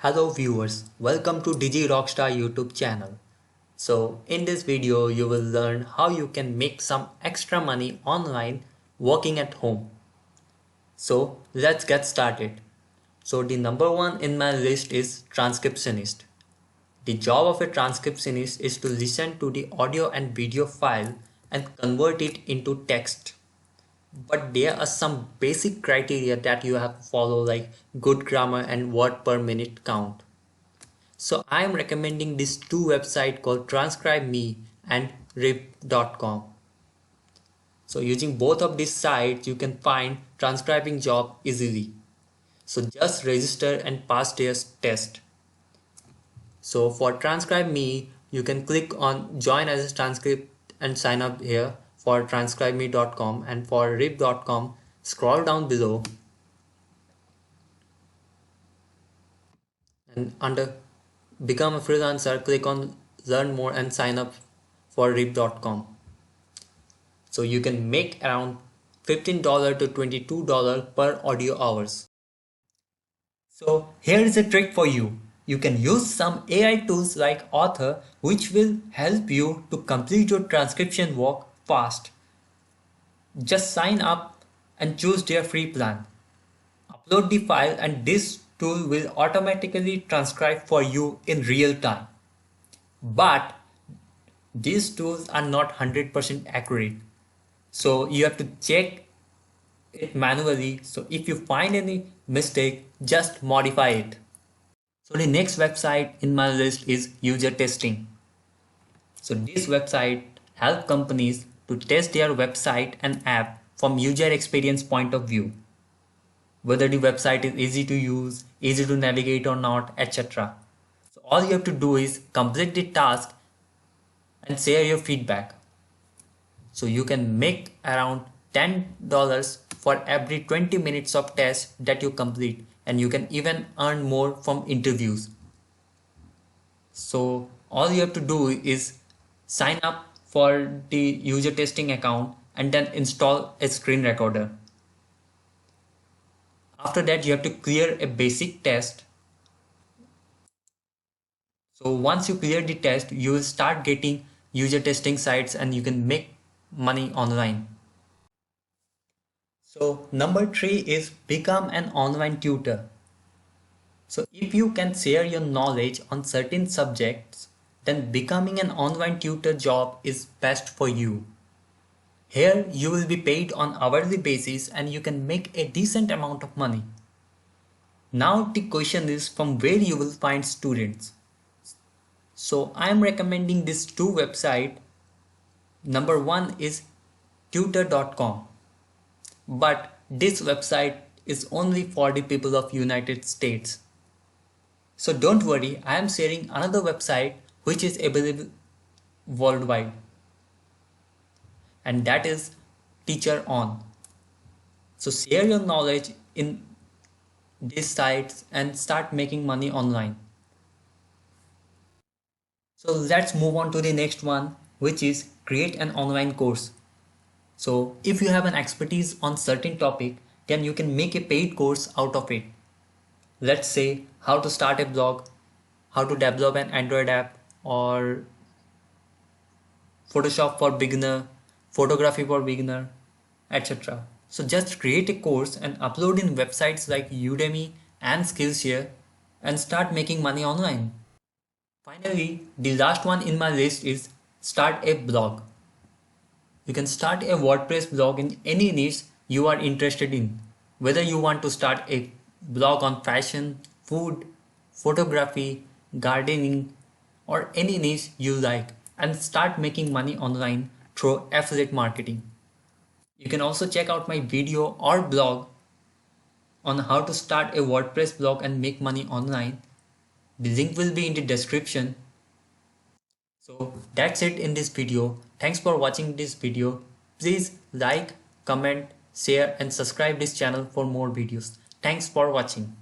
Hello viewers, welcome to Digi Rockstar YouTube channel. So in this video you will learn how you can make some extra money online working at home. So let's get started. So the number one in my list is transcriptionist. The job of a transcriptionist is to listen to the audio and video file and convert it into text. But there are some basic criteria that you have to follow, like good grammar and word per minute count. So I am recommending these two websites called TranscribeMe and rip.com. So using both of these sites you can find transcribing job easily. So just register and pass their test. So for TranscribeMe you can click on join as a transcript and sign up here for transcribeme.com, and for rip.com scroll down below and under become a freelancer click on learn more and sign up for rip.com. So you can make around $15 to $22 per audio hours. So here is a trick for you. You can use some AI tools like Author, which will help you to complete your transcription work fast. Just sign up and choose their free plan. Upload the file and this tool will automatically transcribe for you in real time. But these tools are not 100% accurate. So you have to check it manually. So if you find any mistake, just modify it. So the next website in my list is user testing. So this website helps companies to test their website and app from user experience point of view. Whether the website is easy to use, easy to navigate or not, etc. So all you have to do is complete the task and share your feedback. So you can make around $10 for every 20 minutes of test that you complete, and you can even earn more from interviews. So all you have to do is sign up for the user testing account and then install a screen recorder. After that you have to clear a basic test. So once you clear the test you will start getting user testing sites and you can make money online. So number 3 is become an online tutor. So if you can share your knowledge on certain subjects, then becoming an online tutor job is best for you. Here you will be paid on hourly basis and you can make a decent amount of money. Now the question is from where you will find students. So I am recommending these two websites. Number one is tutor.com. But this website is only for the people of United States. So don't worry, I am sharing another website which is available worldwide, and that is Teacher On. So share your knowledge in these sites and start making money online. So let's move on to the next one, which is create an online course. So if you have an expertise on certain topic, then you can make a paid course out of it. Let's say how to start a blog, how to develop an Android app, or Photoshop for beginner, photography for beginner, etc. So just create a course and upload in websites like Udemy and Skillshare and start making money online. Finally, the last one in my list is start a blog. You can start a WordPress blog in any niche you are interested in. Whether you want to start a blog on fashion, food, photography, gardening, or any niche you like, and start making money online through affiliate marketing. You can also check out my video or blog on how to start a WordPress blog and make money online. The link will be in the description. So that's it in this video. Thanks for watching this video. Please like, comment, share and subscribe this channel for more videos. Thanks for watching.